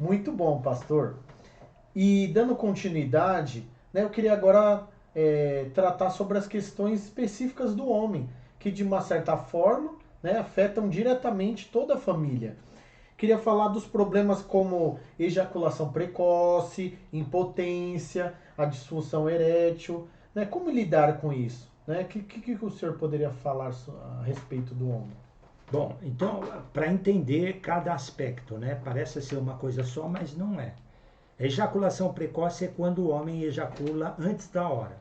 Muito bom, pastor. E dando continuidade, né, eu queria agora tratar sobre as questões específicas do homem, que de uma certa forma, né, afetam diretamente toda a família. Queria falar dos problemas como ejaculação precoce, impotência, a disfunção erétil, né? Como lidar com isso? Né? Que o senhor poderia falar a respeito do homem? Bom, então, para entender cada aspecto, né? Parece ser uma coisa só, mas não é. Ejaculação precoce é quando o homem ejacula antes da hora.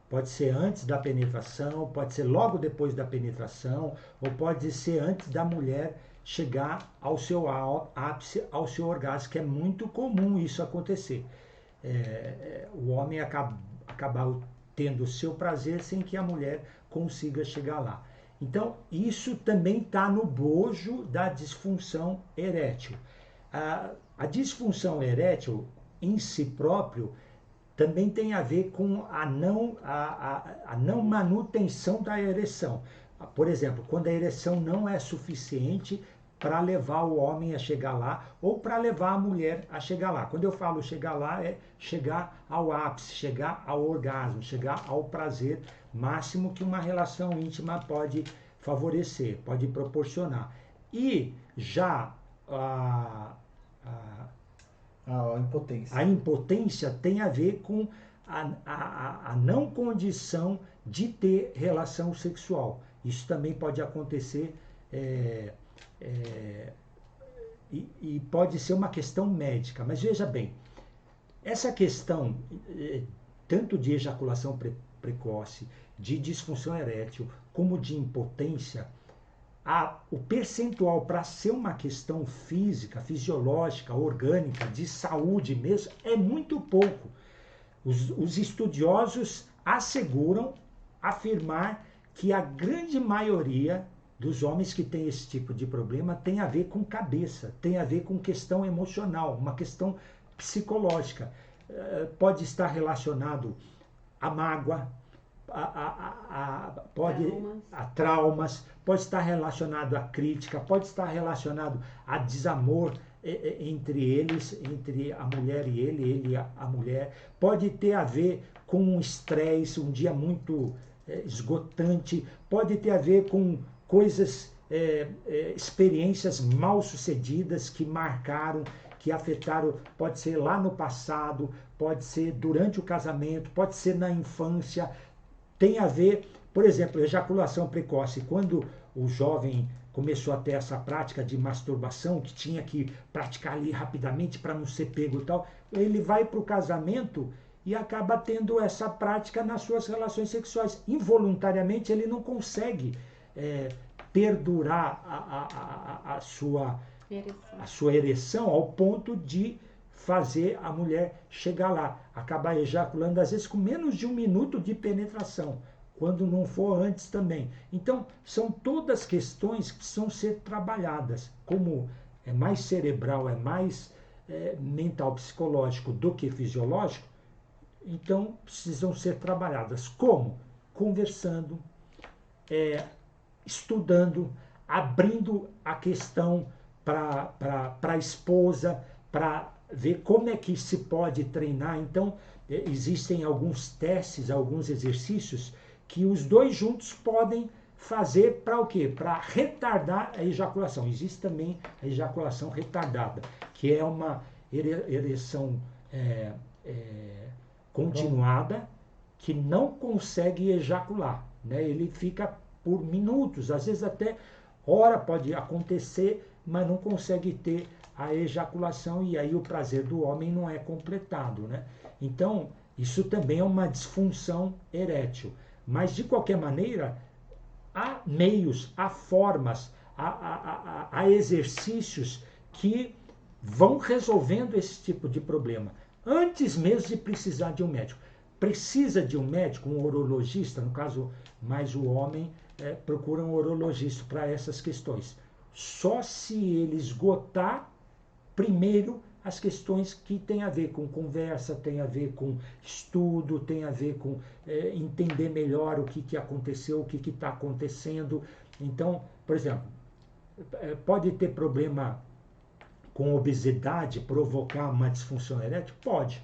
Pode ser antes da penetração, pode ser logo depois da penetração, ou pode ser antes da mulher chegar ao seu ápice, ao seu orgasmo, que é muito comum isso acontecer. O homem acabar tendo o seu prazer sem que a mulher consiga chegar lá. Então, isso também está no bojo da disfunção erétil. A disfunção erétil em si próprio também tem a ver com a não manutenção da ereção. Por exemplo, quando a ereção não é suficiente para levar o homem a chegar lá ou para levar a mulher a chegar lá. Quando eu falo chegar lá, é chegar ao ápice, chegar ao orgasmo, chegar ao prazer máximo que uma relação íntima pode favorecer, pode proporcionar. E já a, A a impotência. impotência tem a ver com a não condição de ter relação sexual. Isso também pode acontecer é, é, e pode ser uma questão médica. Mas veja bem, essa questão tanto de ejaculação precoce, de disfunção erétil, como de impotência, o percentual para ser uma questão física, fisiológica, orgânica, de saúde mesmo, é muito pouco. Os estudiosos asseguram afirmar que a grande maioria dos homens que tem esse tipo de problema tem a ver com cabeça, tem a ver com questão emocional, uma questão psicológica. Pode estar relacionado à mágoa, pode Traumas. a traumas, pode estar relacionado à crítica, pode estar relacionado a desamor entre eles, entre a mulher e ele e a mulher, pode ter a ver com um estresse, um dia muito esgotante, pode ter a ver com coisas, experiências mal sucedidas que marcaram, que afetaram, pode ser lá no passado, pode ser durante o casamento, pode ser na infância, tem a ver, por exemplo, ejaculação precoce. Quando o jovem começou a ter essa prática de masturbação, que tinha que praticar ali rapidamente para não ser pego e tal, ele vai para o casamento e acaba tendo essa prática nas suas relações sexuais. Involuntariamente ele não consegue é, perdurar Ereção. a sua ereção ao ponto de fazer a mulher chegar lá, acabar ejaculando, às vezes com menos de 1 minuto de penetração, quando não for antes também. Então, são todas questões que precisam ser trabalhadas. Como é mais cerebral, é mais mental, psicológico do que fisiológico, então precisam ser trabalhadas. Como? Conversando, é, estudando, abrindo a questão para a esposa, para ver como é que se pode treinar. Então, existem alguns testes, alguns exercícios que os dois juntos podem fazer para o quê? Para retardar a ejaculação. Existe também a ejaculação retardada, que é uma ereção é, é, continuada que não consegue ejacular. Né? Ele fica por minutos, às vezes até hora pode acontecer, mas não consegue ter a ejaculação e aí o prazer do homem não é completado, né? Então, isso também é uma disfunção erétil. Mas, de qualquer maneira, há meios, há formas, há exercícios que vão resolvendo esse tipo de problema, antes mesmo de precisar de um médico. Precisa de um médico, um urologista, no caso, mais o homem procura um urologista para essas questões. Só se ele esgotar primeiro as questões que têm a ver com conversa, tem a ver com estudo, tem a ver com entender melhor o que aconteceu, o que está acontecendo. Então, por exemplo, pode ter problema com obesidade provocar uma disfunção erétil? Pode.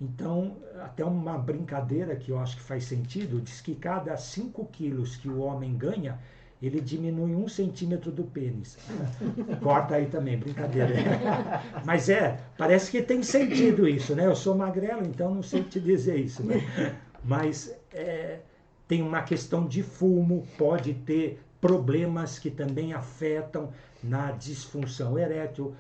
Então, até uma brincadeira que eu acho que faz sentido, diz que cada 5 quilos que o homem ganha, ele diminui 1 centímetro do pênis. Corta aí também, brincadeira. Mas parece que tem sentido isso, né? Eu sou magrelo, então não sei te dizer isso, né? Mas tem uma questão de fumo, pode ter problemas que também afetam na disfunção erétil,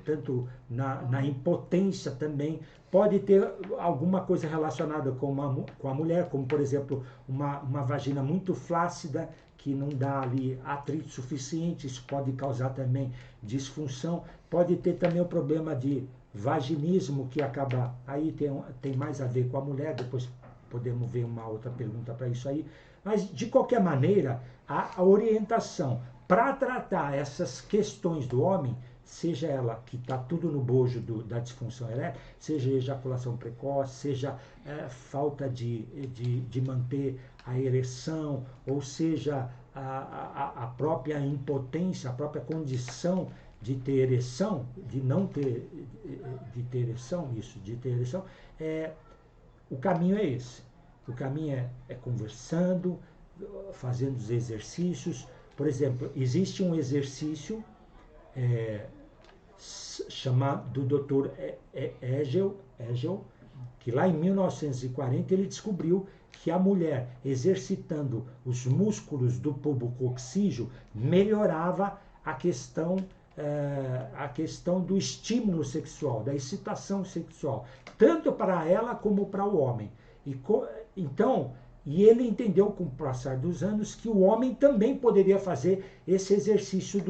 tanto na impotência também. Pode ter alguma coisa relacionada com a mulher, como, por exemplo, uma vagina muito flácida, que não dá ali atrito suficiente, isso pode causar também disfunção. Pode ter também o problema de vaginismo, que acaba, aí tem mais a ver com a mulher, depois podemos ver uma outra pergunta para isso aí. Mas, de qualquer maneira, a orientação para tratar essas questões do homem, seja ela que está tudo no bojo da disfunção erétil, seja ejaculação precoce, seja falta de manter a ereção, ou seja, a própria impotência, a própria condição de ter ereção, de não ter, de ter ereção, isso, de ter ereção, o caminho é esse. O caminho é conversando, fazendo os exercícios. Por exemplo, existe um exercício chamado do Dr. Hegel, que lá em 1940 ele descobriu que a mulher exercitando os músculos do pubococcígeo melhorava a questão do estímulo sexual, da excitação sexual, tanto para ela como para o homem. E ele entendeu com o passar dos anos que o homem também poderia fazer esse exercício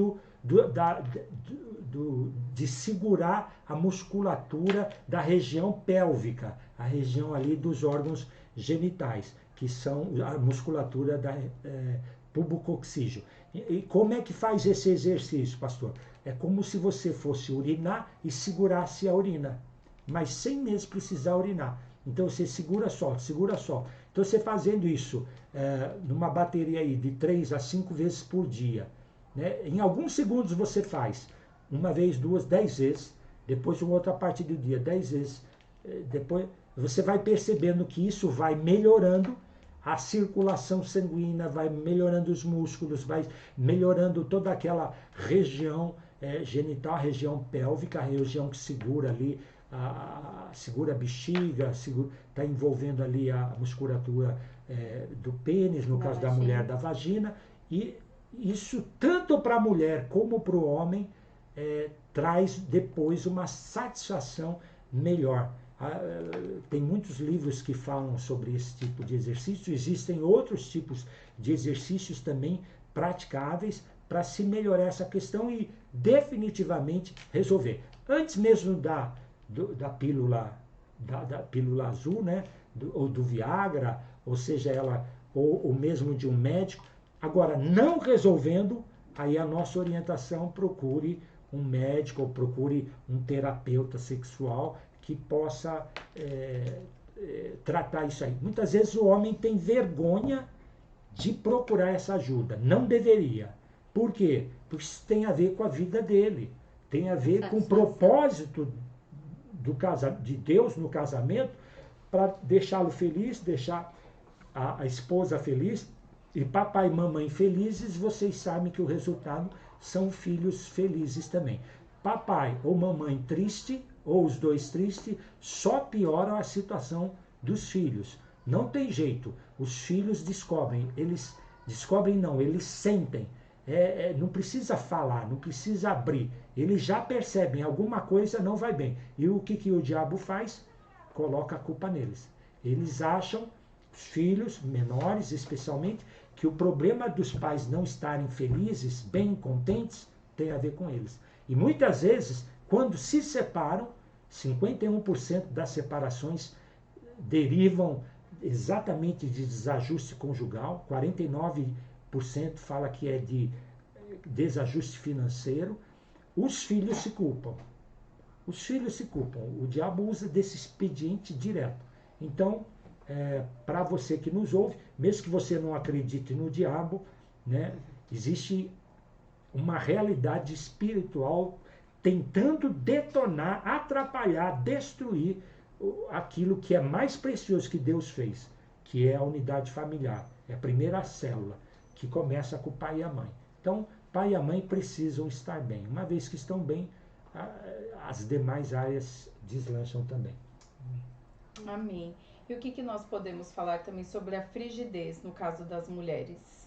de segurar a musculatura da região pélvica, a região ali dos órgãos genitais, que são a musculatura da pubococcígeo. E como é que faz esse exercício, pastor? É como se você fosse urinar e segurasse a urina, mas sem mesmo precisar urinar. Então você segura, solta, segura, solta. Então você fazendo isso numa bateria aí de 3 a 5 vezes por dia, né? Em alguns segundos você faz, uma vez, 2, 10 vezes, depois uma outra parte do dia, 10 vezes, depois você vai percebendo que isso vai melhorando a circulação sanguínea, vai melhorando os músculos, vai melhorando toda aquela região genital, a região pélvica, a região que segura ali, segura a bexiga, está envolvendo ali a musculatura do pênis, no caso da mulher, da vagina, e isso tanto para a mulher como para o homem traz depois uma satisfação melhor. Tem muitos livros que falam sobre esse tipo de exercício, existem outros tipos de exercícios também praticáveis para se melhorar essa questão e definitivamente resolver. Antes mesmo da pílula azul, né, ou do Viagra, ou seja, ou mesmo de um médico. Agora, não resolvendo, aí a nossa orientação, procure um médico ou procure um terapeuta sexual que possa tratar isso aí. Muitas vezes o homem tem vergonha de procurar essa ajuda. Não deveria. Por quê? Porque isso tem a ver com a vida dele. Tem a ver com o propósito de Deus no casamento, para deixá-lo feliz, deixar a esposa feliz, e papai e mamãe felizes, vocês sabem que o resultado são filhos felizes também. Papai ou mamãe triste, ou os dois tristes, só pioram a situação dos filhos. Não tem jeito. Os filhos descobrem, eles sentem. Não precisa falar, não precisa abrir. Eles já percebem, alguma coisa não vai bem. E o que o diabo faz? Coloca a culpa neles. Eles acham, os filhos menores especialmente, que o problema dos pais não estarem felizes, bem contentes, tem a ver com eles. E muitas vezes, quando se separam, 51% das separações derivam exatamente de desajuste conjugal, 49% fala que é de desajuste financeiro. Os filhos se culpam. Os filhos se culpam. O diabo usa desse expediente direto. Então, para você que nos ouve, mesmo que você não acredite no diabo, né, existe uma realidade espiritual tentando detonar, atrapalhar, destruir aquilo que é mais precioso que Deus fez, que é a unidade familiar. É a primeira célula, que começa com o pai e a mãe. Então, pai e a mãe precisam estar bem. Uma vez que estão bem, as demais áreas deslancham também. Amém. E o que nós podemos falar também sobre a frigidez no caso das mulheres?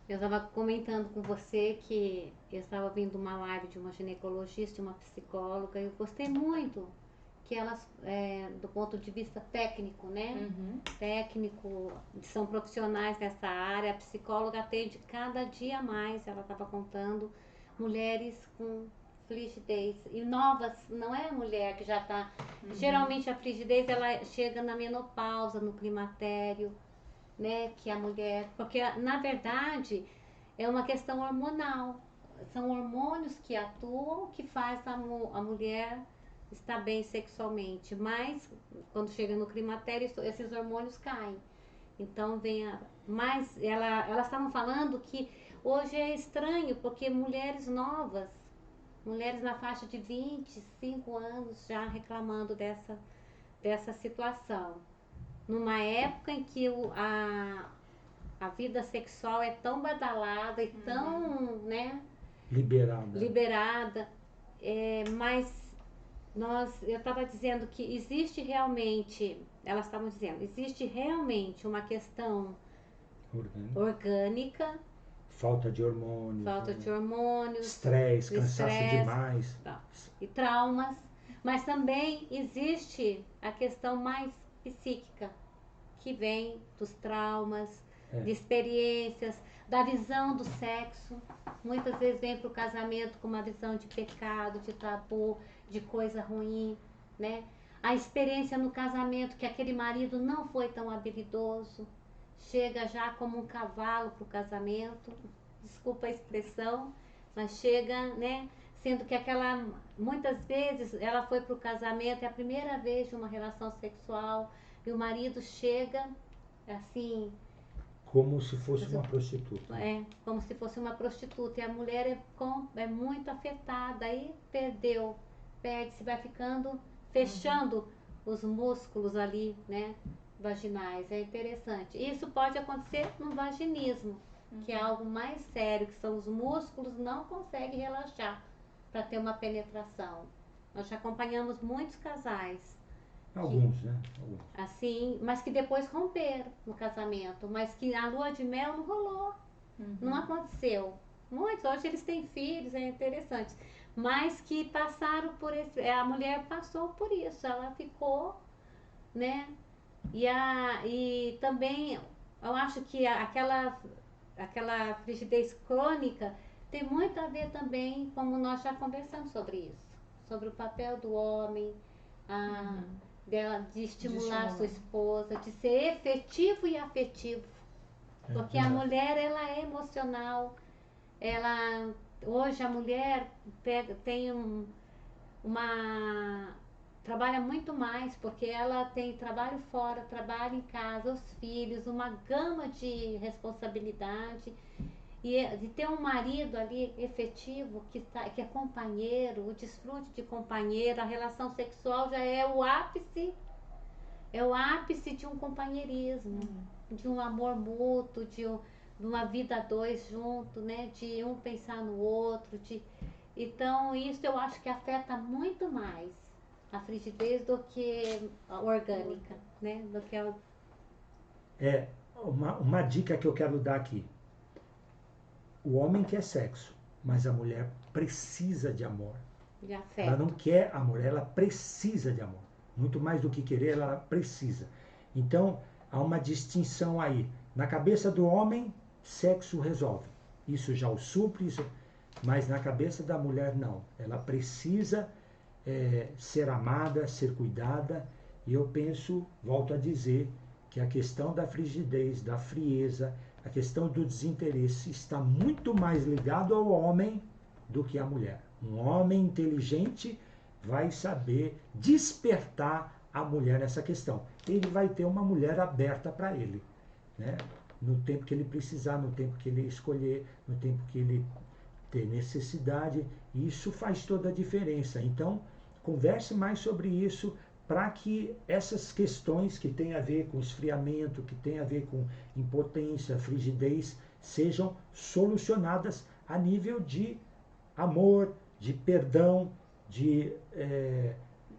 Eu estava comentando com você que eu estava vendo uma live de uma ginecologista e uma psicóloga, e eu gostei muito que elas, do ponto de vista técnico, né? Técnico, são profissionais nessa área. A psicóloga atende cada dia mais, ela estava contando, mulheres com frigidez. E novas, não é a mulher que já está... Geralmente a frigidez, ela chega na menopausa, no climatério, né? Que a mulher... Porque, na verdade, é uma questão hormonal. São hormônios que atuam, que faz a mulher estar bem sexualmente. Mas, quando chega no climatério, esses hormônios caem. Então, mas elas estavam falando que hoje é estranho, porque mulheres novas, mulheres na faixa de 25 anos já reclamando dessa situação. Numa época em que a vida sexual é tão badalada e tão, né, liberada, mas eu estava dizendo que existe realmente, elas estavam dizendo, existe realmente uma questão orgânica, falta de hormônios, estresse, cansaço demais, e traumas, mas também existe a questão mais psíquica, que vem dos traumas, de experiências, da visão do sexo. Muitas vezes vem para o casamento com uma visão de pecado, de tabu, de coisa ruim, né? A experiência no casamento que aquele marido não foi tão habilidoso, chega já como um cavalo para o casamento, desculpa a expressão, mas chega, né? Sendo que muitas vezes ela foi para o casamento, é a primeira vez de uma relação sexual, e o marido chega assim... Como se fosse uma prostituta. Como se fosse uma prostituta. E a mulher é muito afetada, aí perde-se, vai ficando, fechando os músculos ali, né, vaginais. É interessante. Isso pode acontecer no vaginismo, que é algo mais sério, que são os músculos não conseguem relaxar para ter uma penetração. Nós já acompanhamos muitos casais. Alguns, né? Assim, mas que depois romperam no casamento, mas que a lua de mel não rolou, não aconteceu. Muitos, hoje eles têm filhos, é interessante, mas que passaram por a mulher passou por isso, ela ficou, né? E também, eu acho que aquela frigidez crônica tem muito a ver também, como nós já conversamos sobre isso, sobre o papel do homem, de estimular sua esposa, de ser efetivo e afetivo, porque a mulher, ela é emocional, hoje a mulher trabalha muito mais, porque ela tem trabalho fora, trabalho em casa, os filhos, uma gama de responsabilidade, e de ter um marido ali efetivo, que é companheiro, o desfrute de companheiro, a relação sexual já é o ápice de um companheirismo, de um amor mútuo, de uma vida a dois junto, né? De um pensar no outro. Então, isso eu acho que afeta muito mais a frigidez do que a orgânica, né? Do que uma dica que eu quero dar aqui. O homem quer sexo, mas a mulher precisa de amor. De afeto. Ela não quer amor, ela precisa de amor. Muito mais do que querer, ela precisa. Então, há uma distinção aí. Na cabeça do homem, sexo resolve. Isso já o supre, mas na cabeça da mulher, não. Ela precisa ser amada, ser cuidada. E eu penso, volto a dizer, que a questão da frigidez, da frieza, a questão do desinteresse está muito mais ligado ao homem do que à mulher. Um homem inteligente vai saber despertar a mulher nessa questão. Ele vai ter uma mulher aberta para ele, né? No tempo que ele precisar, no tempo que ele escolher, no tempo que ele ter necessidade, e isso faz toda a diferença. Então, converse mais sobre isso para que essas questões que têm a ver com esfriamento, que têm a ver com impotência, frigidez, sejam solucionadas a nível de amor, de perdão, de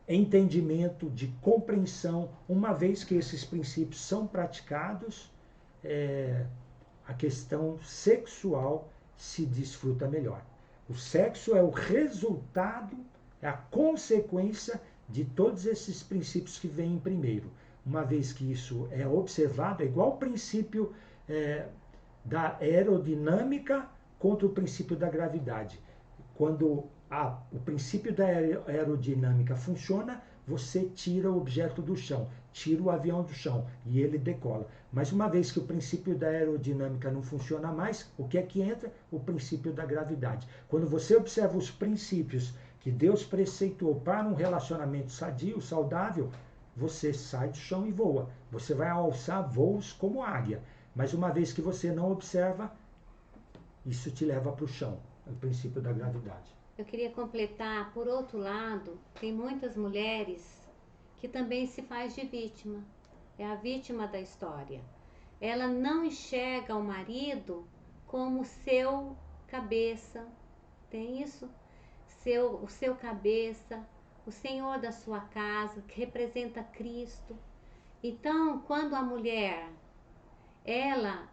entendimento, de compreensão. Uma vez que esses princípios são praticados, a questão sexual se desfruta melhor. O sexo é o resultado, é a consequência de todos esses princípios que vêm primeiro. Uma vez que isso é observado, é igual o princípio da aerodinâmica contra o princípio da gravidade. Quando o princípio da aerodinâmica funciona, você tira o objeto do chão, tira o avião do chão e ele decola. Mas uma vez que o princípio da aerodinâmica não funciona mais, o que é que entra? O princípio da gravidade. Quando você observa os princípios que Deus preceitou para um relacionamento sadio, saudável, você sai do chão e voa. Você vai alçar voos como águia. Mas uma vez que você não observa, isso te leva para o chão, o princípio da gravidade. Eu queria completar, por outro lado, tem muitas mulheres que também se faz de vítima. É a vítima da história. Ela não enxerga o marido como seu cabeça. Tem isso? O seu cabeça, o Senhor da sua casa, que representa Cristo. Então, quando a mulher, ela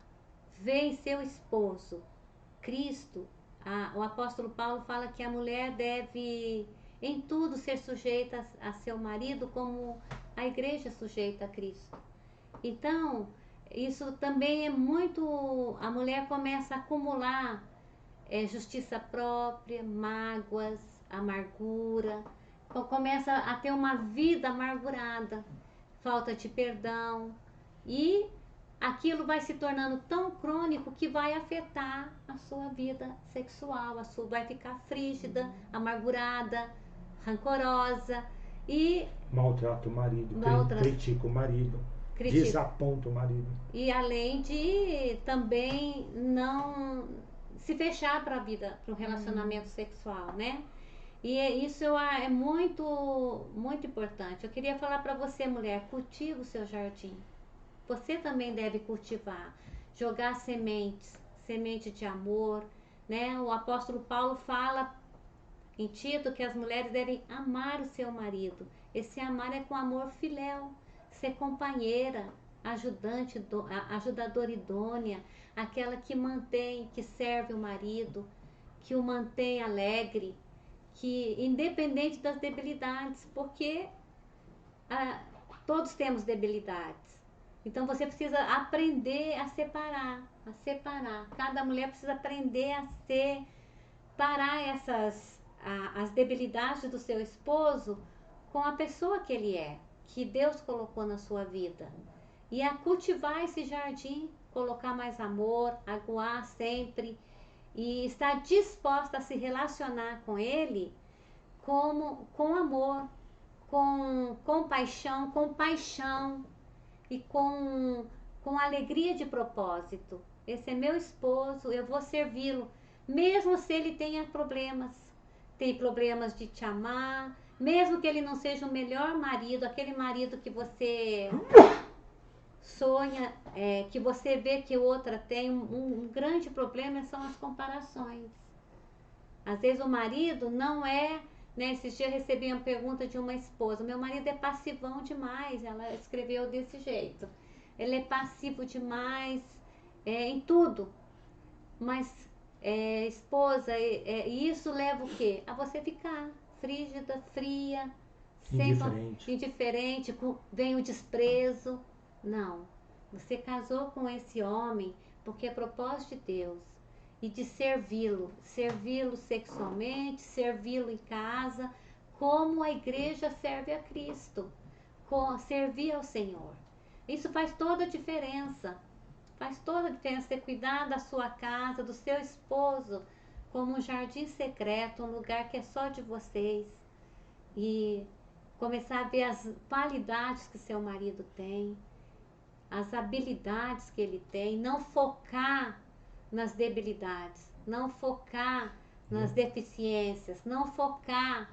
vê em seu esposo Cristo, o apóstolo Paulo fala que a mulher deve em tudo ser sujeita a seu marido, como a igreja é sujeita a Cristo. Então, isso também é muito... A mulher começa a acumular justiça própria, mágoas, amargura, começa a ter uma vida amargurada, falta de perdão, e aquilo vai se tornando tão crônico que vai afetar a sua vida sexual, vai ficar frígida, amargurada, rancorosa e maltrata o marido, critica o marido, desaponta o marido. E além de também não se fechar para a vida, para o relacionamento sexual, né? E isso é muito, muito importante. Eu queria falar para você, mulher, cultiva o seu jardim. Você também deve cultivar, jogar sementes, semente de amor, né? O apóstolo Paulo fala em Tito que as mulheres devem amar o seu marido. Esse amar é com amor filéu, ser companheira, ajudante, ajudadora idônea, aquela que mantém, que serve o marido, que o mantém alegre, que independente das debilidades, porque todos temos debilidades. Então você precisa aprender a separar. Cada mulher precisa aprender a separar as debilidades do seu esposo com a pessoa que ele é, que Deus colocou na sua vida. E a cultivar esse jardim, colocar mais amor, aguar sempre e estar disposta a se relacionar com ele com amor, com compaixão, com paixão e com alegria de propósito. Esse é meu esposo, eu vou servi-lo, mesmo se ele tenha problemas. Tem problemas de te amar, mesmo que ele não seja o melhor marido, aquele marido que você sonha, que você vê que outra tem. Um grande problema são as comparações. Às vezes o marido não é, né? Esses dias eu recebi uma pergunta de uma esposa: meu marido é passivão demais. Ela escreveu desse jeito: ele é passivo demais em tudo. Mas esposa, isso leva o quê? A você ficar frígida, fria, indiferente, vem o desprezo. Não, você casou com esse homem porque é propósito de Deus, e de servi-lo sexualmente, servi-lo em casa, como a igreja serve a Cristo, servir ao Senhor. Isso faz toda a diferença. Faz toda a diferença você cuidar da sua casa, do seu esposo, como um jardim secreto, um lugar que é só de vocês. E começar a ver as qualidades que seu marido tem, as habilidades que ele tem, não focar nas debilidades, não focar nas deficiências, não focar,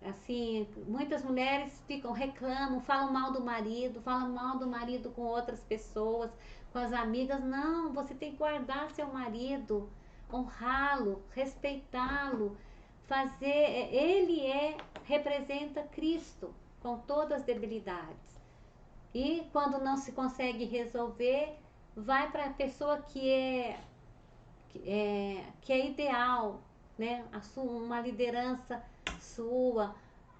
assim, muitas mulheres reclamam, falam mal do marido com outras pessoas, com as amigas. Não, você tem que guardar seu marido, honrá-lo, respeitá-lo, representa Cristo com todas as debilidades. E quando não se consegue resolver, vai para a pessoa que é ideal, né? Uma liderança sua,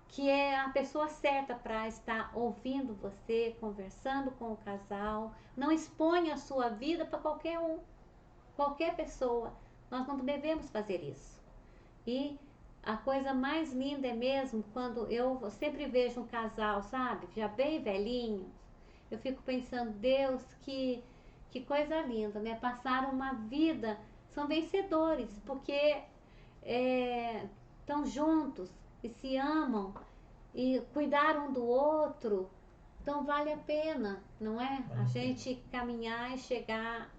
que é a pessoa certa para estar ouvindo você, conversando com o casal. Não exponha a sua vida para qualquer pessoa. Nós não devemos fazer isso. E a coisa mais linda é mesmo quando eu sempre vejo um casal, sabe, já bem velhinho, eu fico pensando, Deus, que coisa linda, né? Passaram uma vida, são vencedores, porque estão juntos e se amam e cuidaram um do outro. Então vale a pena, não é? A gente caminhar e chegar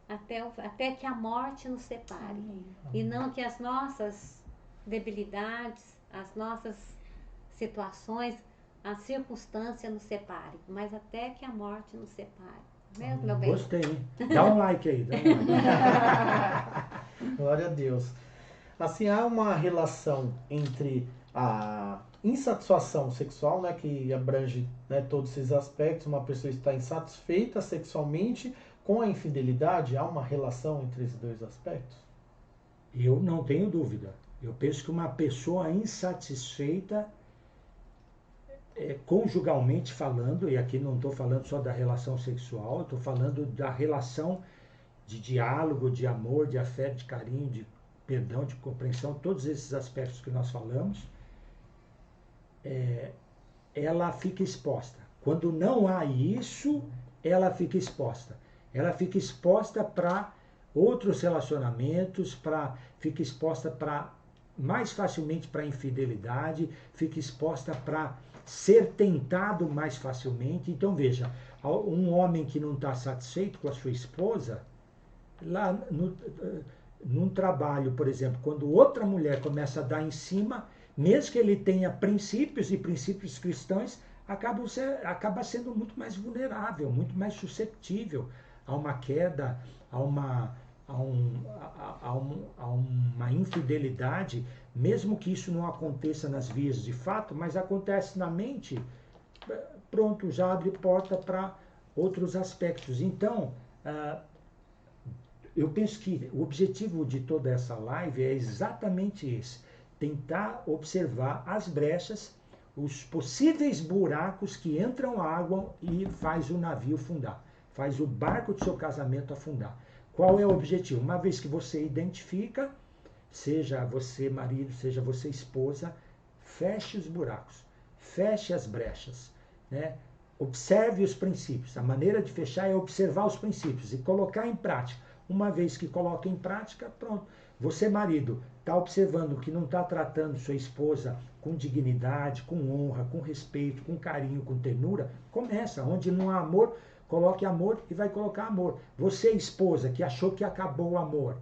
até que a morte nos separe. E não que as nossas debilidades, as nossas situações, a circunstância nos separe, mas até que a morte nos separe. Mesmo, meu bem? Gostei, hein? Dá um like aí. Dá um like. Glória a Deus. Assim, há uma relação entre a insatisfação sexual, né, que abrange, né, todos esses aspectos. Uma pessoa está insatisfeita sexualmente com a infidelidade. Há uma relação entre esses dois aspectos? Eu não tenho dúvida. Eu penso que uma pessoa insatisfeita, conjugalmente falando, e aqui não estou falando só da relação sexual, estou falando da relação de diálogo, de amor, de afeto, de carinho, de perdão, de compreensão, todos esses aspectos que nós falamos, ela fica exposta. Quando não há isso, ela fica exposta. Ela fica exposta para outros relacionamentos, fica exposta mais facilmente para infidelidade, fica exposta para ser tentado mais facilmente. Então veja, um homem que não está satisfeito com a sua esposa, lá num trabalho, por exemplo, quando outra mulher começa a dar em cima, mesmo que ele tenha princípios e princípios cristãos, acaba sendo muito mais vulnerável, muito mais susceptível a uma queda, a uma infidelidade, mesmo que isso não aconteça nas vias de fato, mas acontece na mente, pronto, já abre porta para outros aspectos. Então, eu penso que o objetivo de toda essa live é exatamente esse: tentar observar as brechas, os possíveis buracos que entram água e faz o navio afundar, faz o barco do seu casamento afundar. Qual é o objetivo? Uma vez que você identifica, seja você marido, seja você esposa, feche os buracos, feche as brechas, né? Observe os princípios. A maneira de fechar é observar os princípios e colocar em prática. Uma vez que coloca em prática, pronto. Você, marido, está observando que não está tratando sua esposa com dignidade, com honra, com respeito, com carinho, com ternura, começa. Onde não há amor, coloque amor e vai colocar amor. Você, esposa, que achou que acabou o amor.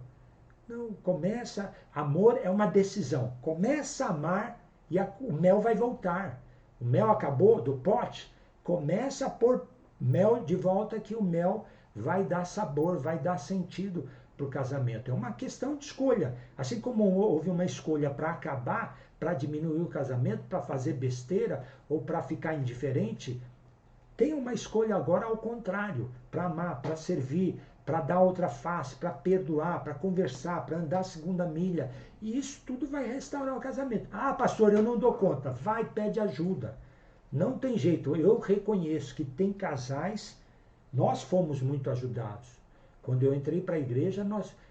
Não, começa. Amor é uma decisão. Começa a amar e o mel vai voltar. O mel acabou do pote, começa a pôr mel de volta, que o mel vai dar sabor, vai dar sentido para o casamento. É uma questão de escolha. Assim como houve uma escolha para acabar, para diminuir o casamento, para fazer besteira ou para ficar indiferente, tem uma escolha agora ao contrário, para amar, para servir, para dar outra face, para perdoar, para conversar, para andar a segunda milha. E isso tudo vai restaurar o casamento. Ah, pastor, eu não dou conta. Vai, pede ajuda. Não tem jeito. Eu reconheço que tem casais, nós fomos muito ajudados. Quando eu entrei para a igreja,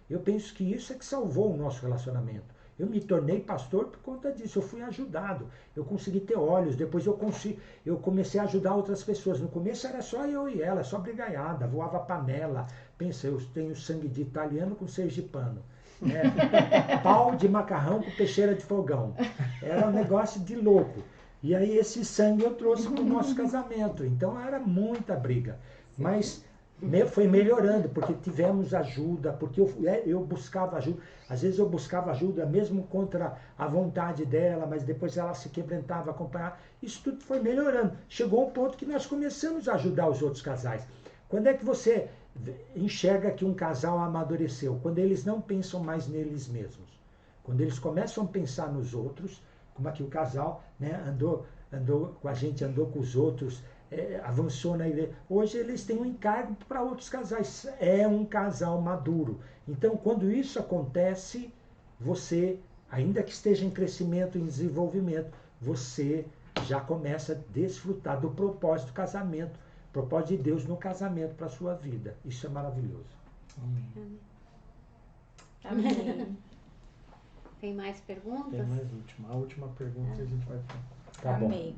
eu penso que isso é que salvou o nosso relacionamento. Eu me tornei pastor por conta disso, eu fui ajudado. Eu consegui ter olhos, depois eu comecei a ajudar outras pessoas. No começo era só eu e ela, só brigaiada, voava panela. Pensa, eu tenho sangue de italiano com sergipano. Né? Pau de macarrão com peixeira de fogão. Era um negócio de louco. E aí esse sangue eu trouxe para o nosso casamento. Então era muita briga. Mas Foi melhorando, porque tivemos ajuda, porque eu buscava ajuda. Às vezes eu buscava ajuda mesmo contra a vontade dela, mas depois ela se quebrantava, acompanhava. Isso tudo foi melhorando. Chegou um ponto que nós começamos a ajudar os outros casais. Quando é que você enxerga que um casal amadureceu? Quando eles não pensam mais neles mesmos. Quando eles começam a pensar nos outros, como aqui o casal, né, andou com a gente, andou com os outros, avançou na igreja. Hoje eles têm um encargo para outros casais. É um casal maduro. Então, quando isso acontece, você, ainda que esteja em crescimento, em desenvolvimento, você já começa a desfrutar do propósito do casamento, propósito de Deus no casamento para a sua vida. Isso é maravilhoso. Amém. Tem mais perguntas? Tem mais última. A última pergunta a gente vai falar. Tá bom. Amém.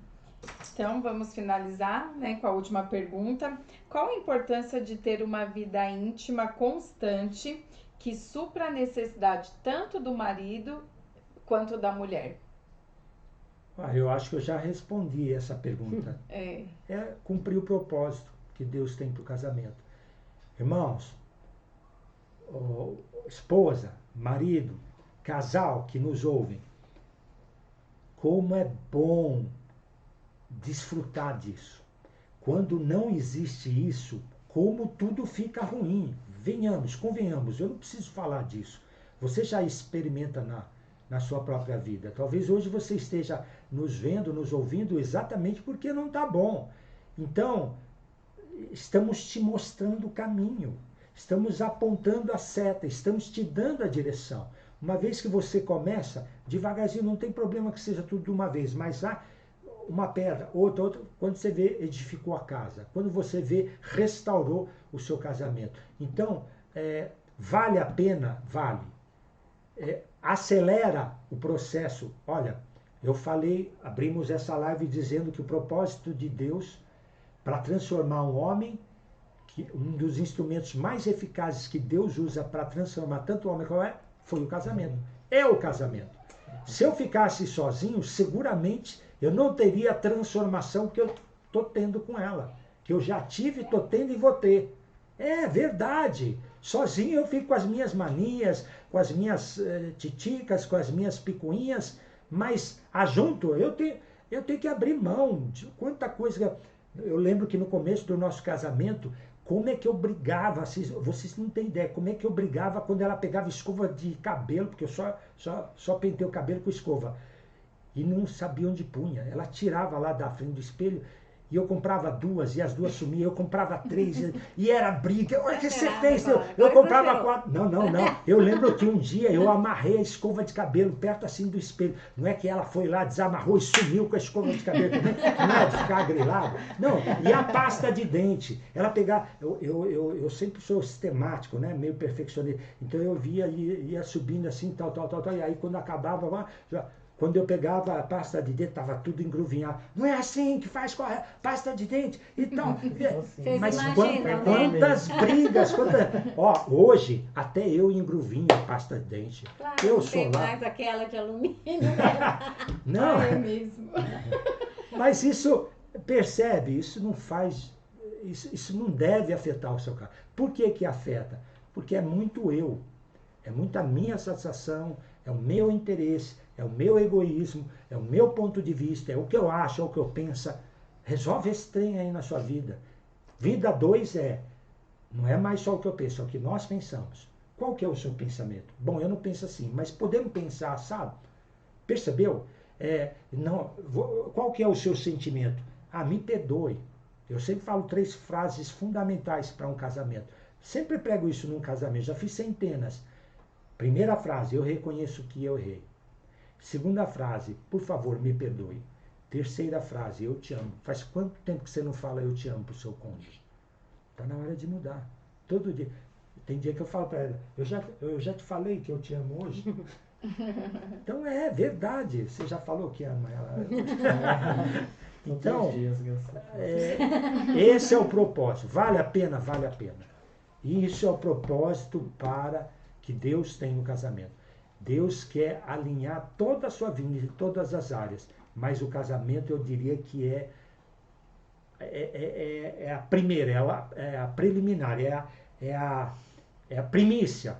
Então, vamos finalizar, né, com a última pergunta. Qual a importância de ter uma vida íntima constante que supra a necessidade tanto do marido quanto da mulher? Eu acho que eu já respondi essa pergunta. É Cumprir o propósito que Deus tem para o casamento. Irmãos, esposa, marido, casal que nos ouvem, como é bom desfrutar disso. Quando não existe isso, como tudo fica ruim. Convenhamos, eu não preciso falar disso. Você já experimenta na sua própria vida. Talvez hoje você esteja nos vendo, nos ouvindo exatamente porque não está bom. Então, estamos te mostrando o caminho. Estamos apontando a seta, estamos te dando a direção. Uma vez que você começa, devagarzinho, não tem problema que seja tudo de uma vez, mas há uma pedra, outra, quando você vê, edificou a casa. Quando você vê, restaurou o seu casamento. Então, vale a pena? Vale. Acelera o processo. Olha, eu falei, abrimos essa live dizendo que o propósito de Deus para transformar um homem, que um dos instrumentos mais eficazes que Deus usa para transformar tanto o homem como foi o casamento. É o casamento. Se eu ficasse sozinho, seguramente eu não teria a transformação que eu estou tendo com ela. Que eu já tive, estou tendo e vou ter. É verdade. Sozinho eu fico com as minhas manias, com as minhas titicas, com as minhas picuinhas, mas junto eu tenho que abrir mão de quanta coisa. Eu lembro que no começo do nosso casamento, como é que eu brigava, vocês não têm ideia, como é que eu brigava quando ela pegava escova de cabelo, porque eu só pentei o cabelo com escova, e não sabia onde punha. Ela tirava lá da frente do espelho, e eu comprava duas, e as duas sumiam, eu comprava três, e era briga. Olha o que você fez? Eu comprava quatro. Não. Eu lembro que um dia eu amarrei a escova de cabelo perto assim do espelho. Não é que ela foi lá, desamarrou e sumiu com a escova de cabelo também. Não é de ficar grilado. Não, e a pasta de dente. Ela pegava... Eu sempre sou sistemático, né? Meio perfeccionista. Então eu ia subindo assim, tal. E aí quando acabava, quando eu pegava a pasta de dente, estava tudo engruvinhado. Não é assim que faz com a pasta de dente e tal. Mas quantas brigas, hoje até eu engruvinho a pasta de dente. Claro, eu não sou tem lá. mais aquela de alumínio. Não, é mesmo. mas isso, percebe, isso não faz, isso não deve afetar o seu caso. Por que afeta? Porque é muito eu, é muito a minha satisfação, é o meu interesse, é o meu egoísmo, é o meu ponto de vista, é o que eu acho, é o que eu penso. Resolve esse trem aí na sua vida. Vida 2 não é mais só o que eu penso, é o que nós pensamos. Qual que é o seu pensamento? Bom, eu não penso assim, mas podemos pensar, sabe? Percebeu? Qual que é o seu sentimento? Me perdoe. Eu sempre falo 3 frases fundamentais para um casamento. Sempre prego isso num casamento, já fiz centenas. Primeira frase, eu reconheço que eu errei. Segunda frase, por favor, me perdoe. Terceira frase, eu te amo. Faz quanto tempo que você não fala eu te amo pro seu cônjuge? Está na hora de mudar. Todo dia. Tem dia que eu falo para ela, eu já te falei que eu te amo hoje? Então é verdade, você já falou que ama ela. Então, esse é o propósito. Vale a pena, vale a pena. Isso é o propósito para que Deus tem no casamento. Deus quer alinhar toda a sua vida em todas as áreas, mas o casamento eu diria que é é a primeira, é a preliminar, é a primícia.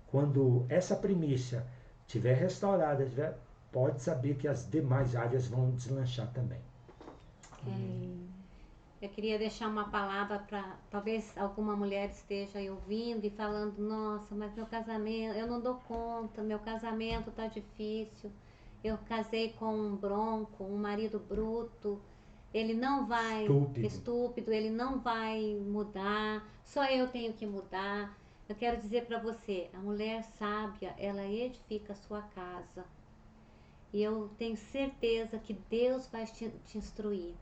Quando essa primícia estiver restaurada, pode saber que as demais áreas vão deslanchar também. Eu queria deixar uma palavra para, talvez alguma mulher esteja aí ouvindo e falando, nossa, mas meu casamento, eu não dou conta, meu casamento tá difícil, eu casei com um bronco, um marido bruto, ele não vai, estúpido, ele não vai mudar, só eu tenho que mudar. Eu quero dizer para você, a mulher sábia, ela edifica a sua casa. E eu tenho certeza que Deus vai te instruir.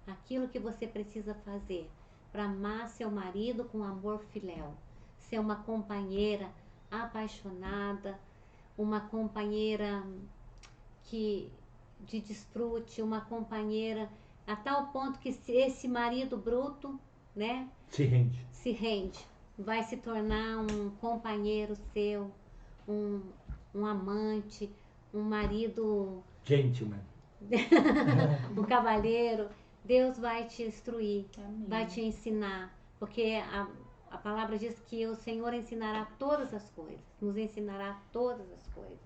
Aquilo que você precisa fazer para amar seu marido com amor filéu. Ser uma companheira apaixonada, uma companheira de desfrute, uma companheira a tal ponto que esse marido bruto, né, se rende, vai se tornar um companheiro seu, um amante, um marido gentleman, um cavalheiro. Deus vai te instruir, Amém. Vai te ensinar, porque a palavra diz que o Senhor ensinará todas as coisas, nos ensinará todas as coisas.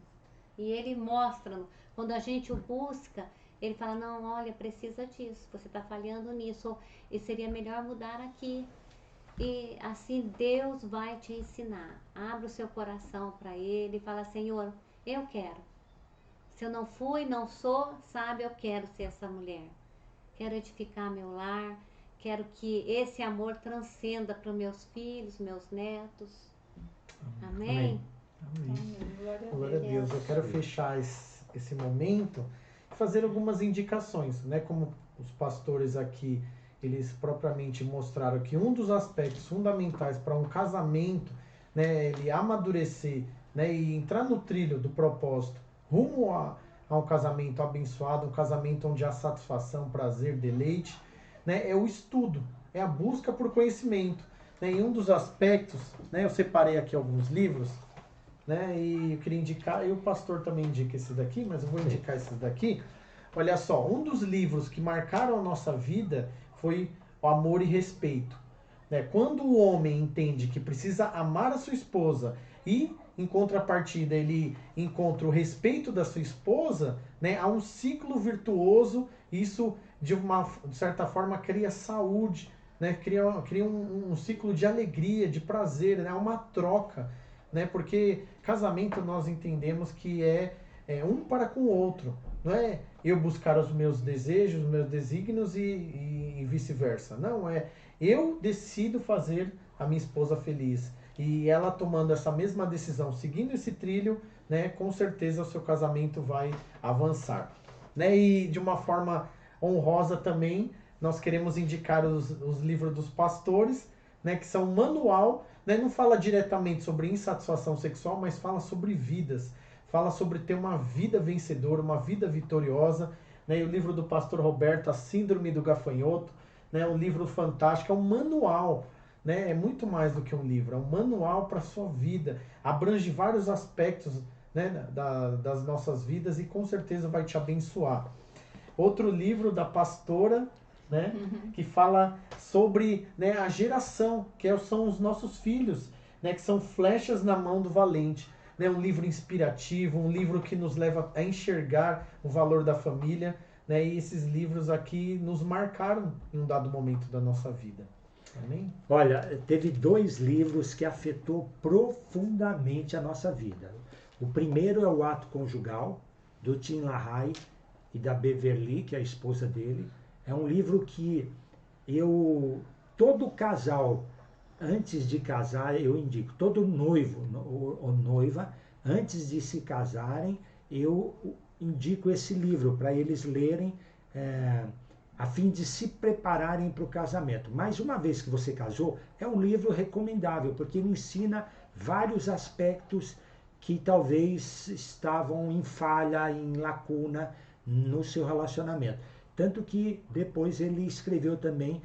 E Ele mostra, quando a gente o busca, Ele fala, não, olha, precisa disso, você está falhando nisso, e seria melhor mudar aqui. E assim Deus vai te ensinar. Abra o seu coração para Ele e fala, Senhor, eu quero. Se eu não fui, não sou, sabe, eu quero ser essa mulher. Quero edificar meu lar, quero que esse amor transcenda para os meus filhos, meus netos. Amém? Amém. Glória Glória a Deus. Eu quero fechar esse momento e fazer algumas indicações, né? Como os pastores aqui, eles propriamente mostraram que um dos aspectos fundamentais para um casamento, né, ele amadurecer, né, e entrar no trilho do propósito rumo a um casamento abençoado, um casamento onde há satisfação, prazer, deleite, né, é o estudo, é a busca por conhecimento. Né, e um dos aspectos, né, eu separei aqui alguns livros, né, e eu queria indicar, e o pastor também indica esse daqui, mas eu vou indicar esses daqui. Olha só, um dos livros que marcaram a nossa vida foi o Amor e Respeito. Né? Quando o homem entende que precisa amar a sua esposa e, em contrapartida, ele encontra o respeito da sua esposa, né? Há um ciclo virtuoso, isso, de certa forma, cria saúde, né? Cria um ciclo de alegria, de prazer, né? Uma troca, né? Porque casamento nós entendemos que é um para com o outro, não é eu buscar os meus desejos, os meus desígnios e vice-versa. Não, eu decido fazer a minha esposa feliz. E ela tomando essa mesma decisão, seguindo esse trilho, né, com certeza o seu casamento vai avançar. Né? E de uma forma honrosa também, nós queremos indicar os livros dos pastores, né, que são um manual, né, não fala diretamente sobre insatisfação sexual, mas fala sobre vidas. Fala sobre ter uma vida vencedora, uma vida vitoriosa. Né? E o livro do pastor Roberto, A Síndrome do Gafanhoto, né? Um livro fantástico, é um manual. Né? É muito mais do que um livro, é um manual para a sua vida. Abrange vários aspectos, né, das nossas vidas e com certeza vai te abençoar. Outro livro da pastora, né, que fala sobre, né, a geração, que são os nossos filhos, né, que são flechas na mão do valente. Um livro inspirativo, um livro que nos leva a enxergar o valor da família, né? E esses livros aqui nos marcaram em um dado momento da nossa vida. Amém? Olha, teve 2 livros que afetou profundamente a nossa vida. O primeiro é o Ato Conjugal, do Tim LaHaye e da Beverly, que é a esposa dele. É um livro que todo casal, antes de casar, eu indico, todo noivo ou noiva, antes de se casarem, eu indico esse livro para eles lerem, a fim de se prepararem para o casamento. Mas uma vez que você casou, é um livro recomendável, porque ele ensina vários aspectos que talvez estavam em falha, em lacuna no seu relacionamento. Tanto que depois ele escreveu também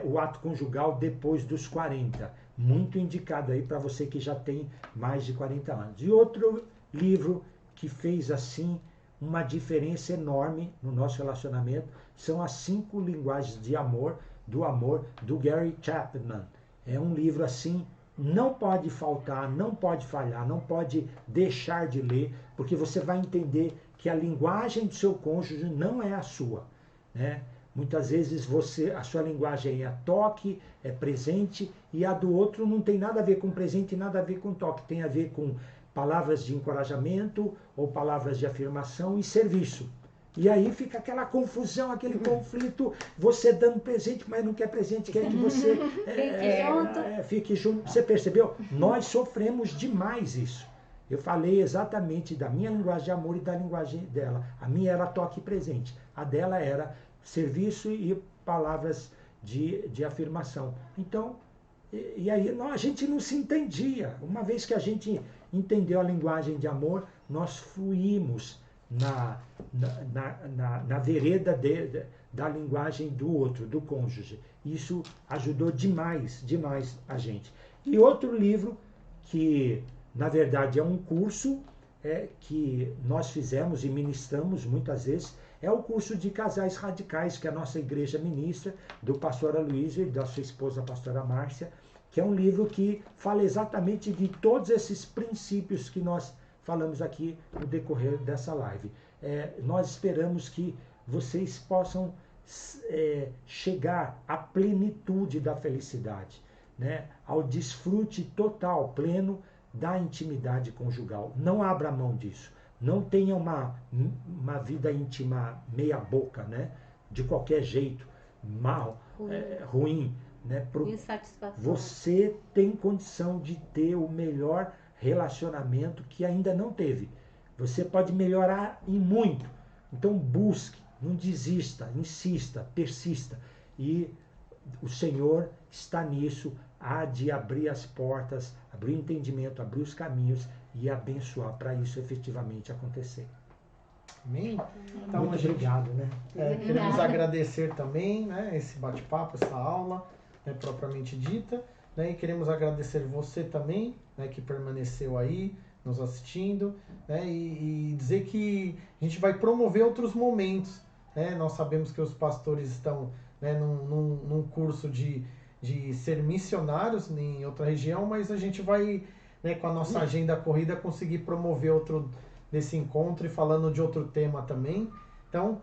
o Ato Conjugal depois dos 40, muito indicado aí para você que já tem mais de 40 anos. E outro livro que fez assim uma diferença enorme no nosso relacionamento são as 5 linguagens de amor, do Amor, do Gary Chapman. É um livro assim, não pode faltar, não pode falhar, não pode deixar de ler, porque você vai entender que a linguagem do seu cônjuge não é a sua, né? Muitas vezes a sua linguagem é toque, é presente, e a do outro não tem nada a ver com presente e nada a ver com toque. Tem a ver com palavras de encorajamento ou palavras de afirmação e serviço. E aí fica aquela confusão, aquele conflito, você dando presente, mas não quer presente, quer que você fique junto. Você percebeu? Nós sofremos demais isso. Eu falei exatamente da minha linguagem de amor e da linguagem dela. A minha era toque e presente. A dela era serviço e palavras de afirmação. Então, e aí a gente não se entendia. Uma vez que a gente entendeu a linguagem de amor, nós fluímos na vereda da linguagem do outro, do cônjuge. Isso ajudou demais a gente. E outro livro que, na verdade, é um curso que nós fizemos e ministramos muitas vezes, é o curso de casais radicais que a nossa igreja ministra, do pastor Aloysio e da sua esposa, a pastora Márcia, que é um livro que fala exatamente de todos esses princípios que nós falamos aqui no decorrer dessa live. Nós esperamos que vocês possam chegar à plenitude da felicidade, né? Ao desfrute total, pleno da intimidade conjugal. Não abra mão disso. Não tenha uma vida íntima meia boca, né? De qualquer jeito, mal, ruim, né? Você tem condição de ter o melhor relacionamento que ainda não teve. Você pode melhorar em muito. Então busque, não desista, insista, persista. E o Senhor está nisso, há de abrir as portas, abrir o entendimento, abrir os caminhos e abençoar para isso efetivamente acontecer. Amém? Então, muito obrigado, né? Queremos agradecer também, né, esse bate-papo, essa aula, né, propriamente dita, né, e queremos agradecer você também, né, que permaneceu aí nos assistindo, né, e dizer que a gente vai promover outros momentos, né? Nós sabemos que os pastores estão, né, num curso de ser missionários em outra região, mas a gente vai, né, com a nossa agenda corrida, conseguir promover outro desse encontro e falando de outro tema também. Então,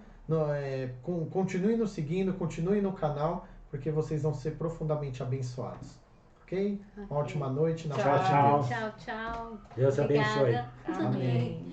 continue nos seguindo, continue no canal, porque vocês vão ser profundamente abençoados. Ok? Uma ótima noite. Tchau, tchau. Tchau, tchau. Deus abençoe. Obrigada. Amém.